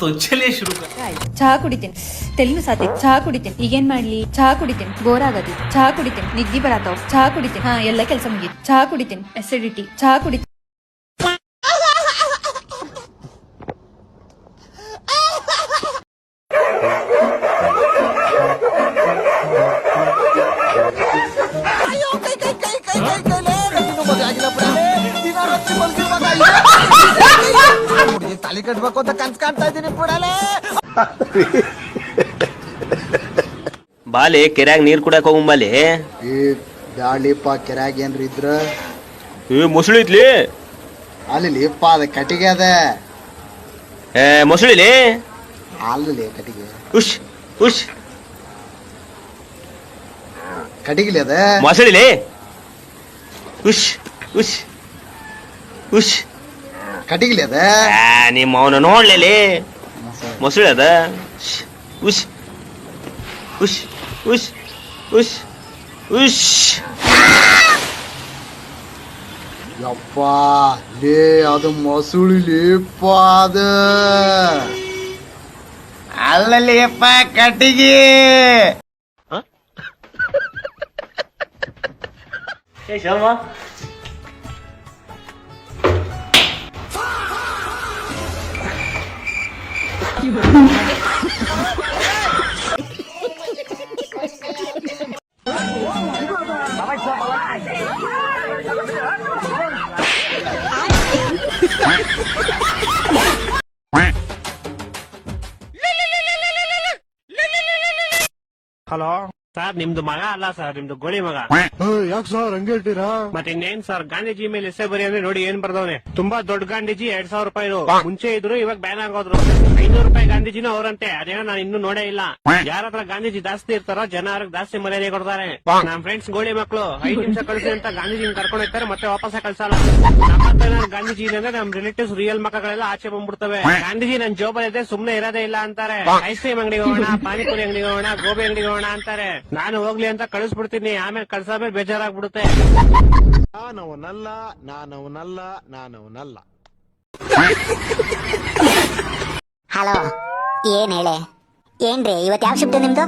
तो चलिए शुरू कर. ಚಹಾ ಕುಡಿತೀನಿ, ತೆಲಿನು ಸಾತಿ, ಚಹಾ ಕುಡಿತೀನಿ. ಈಗೇನ್ ಮಾಡ್ಲಿ? ಚಹಾ ಕುಡಿತೀನಿ, ಬೋರ್ ಆಗತಿ. ಚಹಾ ಕುಡಿತೀನಿ, ನಿದ್ದಿ ಬರತಾವ್. ಚಹಾ ಕುಡಿತೀನಿ, ಹಾ ಎಲ್ಲ ಕೆಲಸ ಮುಗೀತು. ಚಹಾ ಕುಡಿತೀನಿ, ಅಸಿಡಿಟಿ. ಚಹಾ ಕುಡಿತೀನಿ. ತಾಲಿ ಕಟ್ಬೇಕು ಅಂತ ಕನ್ಸ್ ಕಾಣ್ತಾ ಇದ್ದೀನಿ ಬಿಡಲೇ. ಬಾಲಿ ಕೆರ್ಯಾಗ ನೀರ್ ಕುಡಿಯಕ್ ಹೋಗಂಬಲ್ಲಿ. ಈ ಬ್ಯಾಳಿಪ್ಪ ಕೆರ್ಯಾಗ ಏನ್ರಿ ಇದ್ರ ಮೊಸಳಿ ಐತ್ಲಿ ಅಲ್ಲಿ ಇಪ್ಪ ಅದ ಕಟ್ಟಿಗೆ ಅದ. ಮೊಸಳಿಲಿ ಅಲ್ಲಿ ಕಟ್ಟಿಗೆ ಉಶ್ ಉಶ್ ಕಟ್ಟಿಗಿಲಿ ಅದ ಮೊಸಳಿಲಿ ಉಶ್ ಉಶ್ ಉಶ್ ಕಟ್ಟಿಗಿಲಿ ಅದ. ನಿಮ್ಮ ಅವನ ನೋಡ್ಲಿ ಮೊಸಳಿ ಅದ. ಉಶ್ ಉಶ್ ಉಶ್ ಉಶ್ ಉಶ್. ಯಪ್ಪ ಲೇ ಅದು ಮೊಸುಳಿ ಲೇಪ್ಪ ಅದ ಅಲ್ಲಲ್ಲಿಯಪ್ಪ ಕಟ್ಟಿಗೆ. ಶರ್ಮಾ ಹಲೋ ಸರ್, ನಿಮ್ದು ಮಗ ಅಲ್ಲ ಸರ್, ನಿಮ್ದು ಗೋಳಿ ಮಗ. ಯಾಕೆ ಸರ್ ಹಂಗ ಹೇಳ್ತೀರಾ? ಮತ್ತೆ ಇನ್ನೇನ್ ಸರ್, ಗಾಂಧೀಜಿ ಮೇಲೆ ಎಸೆ ಬರಿ ಅಂದ್ರೆ ನೋಡಿ ಏನ್ ಬರ್ದವನೆ. ತುಂಬಾ ದೊಡ್ಡ ಗಾಂಧೀಜಿ 2000 ರೂಪಾಯಿ ಮುಂಚೆ ಇದ್ರು, ಇವಾಗ ಬ್ಯಾನ್ ಆಗೋದ್ರು. 500 ರೂಪಾಯಿ ಗಾಂಧೀಜಿನೂ ಅವ್ರಂತೆ. ಅದೇನೋ ನಾನು ಇನ್ನೂ ನೋಡೇ ಇಲ್ಲ. ಯಾರ ಹತ್ರ ಗಾಂಧೀಜಿ ಜಾಸ್ತಿ ಇರ್ತಾರೋ ಜನ ಅವ್ರಿಗೆ ಜಾಸ್ತಿ ಮರ್ಯಾದೆ ಕೊಡ್ತಾರೆ. ನಮ್ ಫ್ರೆಂಡ್ಸ್ ಗೋಳಿ ಮಕ್ಕಳು 5 ನಿಮಿಷ ಕಳಿಸಿ ಅಂತ ಗಾಂಧೀಜಿನ ಕರ್ಕೊಂಡು ಹೋಗ್ತಾರೆ, ಮತ್ತೆ ವಾಪಸ್ ಕಳ್ಸಲ್ಲ. ನಮ್ಮ ಗಾಂಧೀಜಿ ಅಂದ್ರೆ ನಮ್ ರಿಲೇಟಿವ್ಸ್ ರಿಯಲ್ ಮಕ್ಕಳೆಲ್ಲ ಆಚೆ ಬಂದ್ಬಿಡ್ತವೆ. ಗಾಂಧೀಜಿ ನನ್ ಜೋಬಲ್ ಇದೆ, ಸುಮ್ನೆ ಇರೋದೇ ಇಲ್ಲ ಅಂತಾರೆ. ಐಸ್ ಕ್ರೀಮ್ ಅಂಗಡಿಗೆ ಹೋಗೋಣ, ಪಾನಿಪುರಿ ಅಂಗಡಿಗೆ ಹೋಗೋಣ, ಗೋಬಿ ಅಂಗಡಿಗೆ ಹೋಗೋಣ ಅಂತಾರೆ. ನಾನು ಹೋಗ್ಲಿ ಅಂತ ಕಳಿಸ್ಬಿಡ್ತೀನಿ, ಆಮೇಲೆ ಕಳ್ಸಾಮೇಲೆ ಬೇಜಾರಾಗ್ಬಿಡುತ್ತೆ. ನಾನವನಲ್ಲ. ಹಲೋ, ಏನ್ ಹೇಳೆ? ಏನ್ರಿ ಇವತ್ ಯಾವ ಶಿಫ್ಟ್ ನಿಮ್ದು?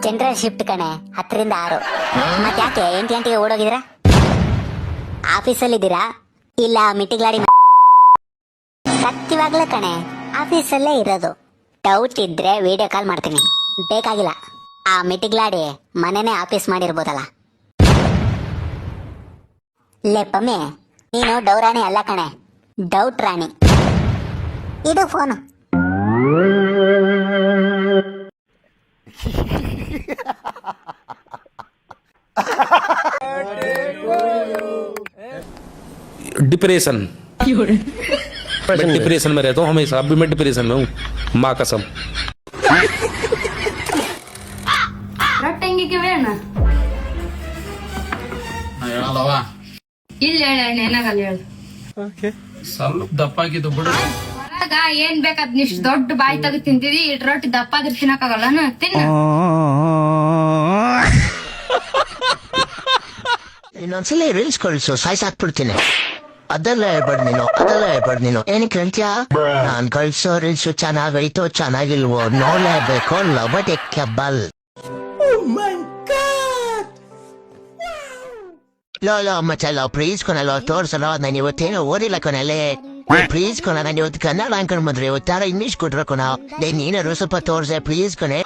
ಜನರಲ್ ಶಿಫ್ಟ್ ಕಣೆ, 10 ರಿಂದ 6. ಮತ್ ಯಾಕೆ 8 ಗಂಟೆಗೆ ಓಡೋಗಿದ್ರ? ಆಫೀಸಲ್ಲಿದ್ದೀರಾ ಇಲ್ಲ ಮಿಟಿಗ್ಲಾಡಿ? ಸತ್ಯವಾಗ್ಲೇ ಕಣೆ, ಆಫೀಸಲ್ಲೇ ಇರೋದು. ಡೌಟ್ ಇದ್ರೆ ವಿಡಿಯೋ ಕಾಲ್ ಮಾಡ್ತೀನಿ, ಬೇಕಾಗಿಲ್ಲ. ಆ ಮಿಟಿಗ್ಲಾಡಿ ಮನೆನೇ ಆಫೀಸ್ ಮಾಡಿರ್ಬೋದಲ್ಲ. ಲೆಪ್ಪಮ್ಮೆ, ನೀನು ಡೌರಾಣಿ ಅಲ್ಲ ಕಣೆ, ಡೌಟ್ ರಾಣಿ. ಇದು ಫೋನು. डिप्रेशन मैं डिप्रेशन में रहता हूँ हमेशा. अभी मैं डिप्रेशन में हूँ, माँ कसम. ರೊಟ್ಟಂಗಿಗೆ ಬೇಡ ಇಲ್ಲ ಹೇಳ ಏನಾಗಲ್ಲ ಹೇಳು. ಸ್ವಲ್ಪ ದಪ್ಪಾಗಿದ್ದು ಬಿಡು. ಹೊರಗ ಏನ್ ಬೇಕಾದ್ ಇಷ್ಟು ದೊಡ್ಡ ಬಾಯಿ ತೆಗೆದು ತಿಂತಿದಿ, ಇಟ್ ರೊಟ್ಟಿ ದಪ್ಪಾಗಿರ್ ತಿನ್ನಕ್ಕಾಗಲ್ಲ. ತಿನ್ನ ಇನ್ನೊಂದ್ಸಲ ರೀಲ್ಸ್ ಕಳಿಸು, ಸಾಯ್ಸಾಕ್ಬಿಡ್ತೀನಿ. ಅದೆಲ್ಲ ಹೇಳ್ಬೇಡ ನೀನು ಏನಕ್ಕೆ ಹೇಳ್ತೀಯಾ? ನಾನ್ ಕಳ್ಸೋ ರೀಲ್ಸು ಚೆನ್ನಾಗೈತೋ ಚೆನ್ನಾಗಿಲ್ವೋ ನೋಡ್ಲೇಬೇಕು. ಲವ್ ಕೆಬ್ಬಲ್ ಲೋ ಮಚ್ಚಲ್ಲ, ಪ್ಲೀಸ್ ಕೊನಲ್ಲ ತೋರ್ಸಲ್ಲ. ನಾನು ಇವತ್ತೇನೋ ಓದಿಲ್ಲ ಕೊನಲ್ಲೇ. ಪ್ಲೀಸ್ ಕೊನ, ನಾನು ಇವತ್ತು ಕನ್ನಡ ಅನ್ಕೊಂಡ್ ಬಂದ್ರೆ ಇವತ್ತಾರ ಇಂಗ್ಲೀಷ್ ಕೊಟ್ರ ಕೊನ. ನೀನಾರು ಸ್ವಲ್ಪ ತೋರ್ಸೆ ಪ್ಲೀಸ್ ಕೊನೆ.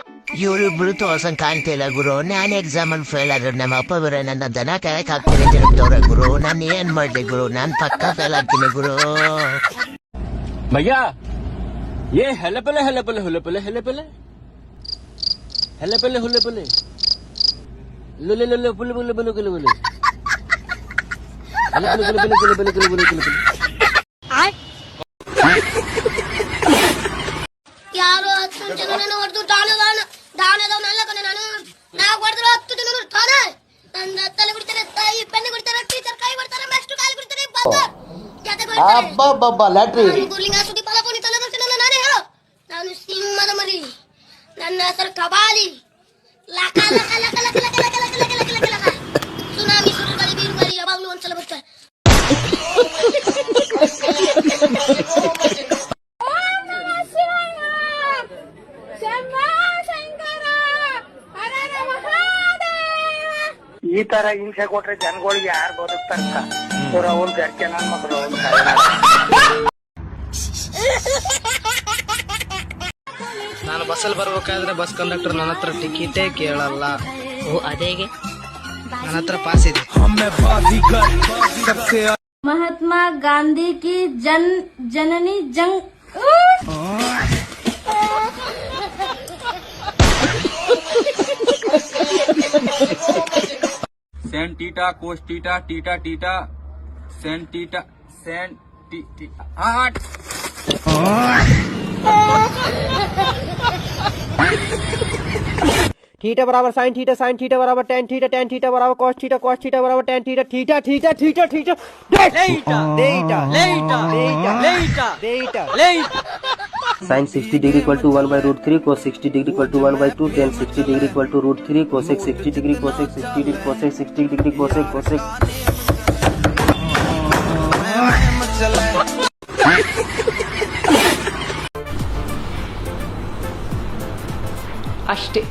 ಇವರಿಬ್ರು ತೋರ್ಸಂಗ್ ಕಾಣ್ತಿಲ್ಲ ಗುರು. ನಾನು ಎಕ್ಸಾಮ್ ಅಲ್ಲಿ ಫೇಲ್ ಆದ್ರೆ ನಮ್ಮ ಅಪ್ಪ ಬೇರೆ ನನ್ನ ದನ ಕಾಯಕ್ ಹಾಕ್ತೀನಿ ತಿರುಗ್ತವ್ರೆ ಗುರು. ನಾನು ಏನ್ ಮಾಡ್ಲಿ ಗುರು, ನಾನ್ ಪಕ್ಕ ಫೇಲ್ ಆಗ್ತೀನಿ ಗುರು. ಭಯ್ಯಾ ये हेले पले हेले पले हुले पले हेले पले हेले पले हुले पले लुले लुले पुले पुले पुले पुले पुले हेले पले पुले पुले पुले पुले पुले पुले ಯಾರು 10 ಜನನ ಹೊಡೆದು ದಾನದವನಲ್ಲ ಕಣೆ ನಾನು. ನಾವು ಹೊಡೆದ್ರು 10 ಜನರು ತಾನೆ. ನನ್ನ ತಲೆ ಬಿಡ್ತಾರೆ, ತಾಯಿ ಪೆನ್ನು ಬಿಡ್ತಾರೆ, ಟೀಚರ್ ಕೈ ಬಿಡ್ತಾರೆ, ಮಾಸ್ಟರ್ ಕಾಲು ಬಿಡ್ತಾರೆ, ನಾನು ಸಿಂಹದ ಮರಿ. ನನ್ನ ಹೆಸರು ಕಬಾಲಿ. ಸುನಾಮಿ ಸುರುಗಲಿ ಬೀರುಗಲಿ ಯಾವಾಗ್ಲೂ ಒಂದ್ಸಲ ಬರ್ತಾರೆ. ತರ ಹಿಂಸೆ ಕೊಟ್ರೆ ಜನಗಳಿಗೆ ಯಾರು ಬದುಕ್ತಾರ ಇವ್ರ ಅವ್ನ್ ಗರ್ಕೆ ನನ್ ಮಕ್ಳು ನಾನು ಬಸ್ಸಲ್ಲಿ ಬರ್ಬೇಕಾದ್ರೆ ಬಸ್ ಕಂಡಕ್ಟರ್ ನನ್ನ ಹತ್ರ ಟಿಕೆಟೇ ಕೇಳಲ್ಲ. ಓ ಅದೇಗೆ? ನನ್ನ ಹತ್ರ ಪಾಸ್ ಇದೆ. महात्मा गांधी की जननी जंग सेन टीटा कोस theta theta theta Sen theta Sen आठ थीटा बराबर साइन थीटा बराबर टेन थीटा बराबर कॉस थीटा बराबर tan theta sin 60 degree equal to 1 by root 3, cos 60 degree equal to 1 by 2, tan 60 degree equal to root 3, cosec 60 degree, cosec 60 degree, cosec 60 degree, cosec. ಅಷ್ಟೇ.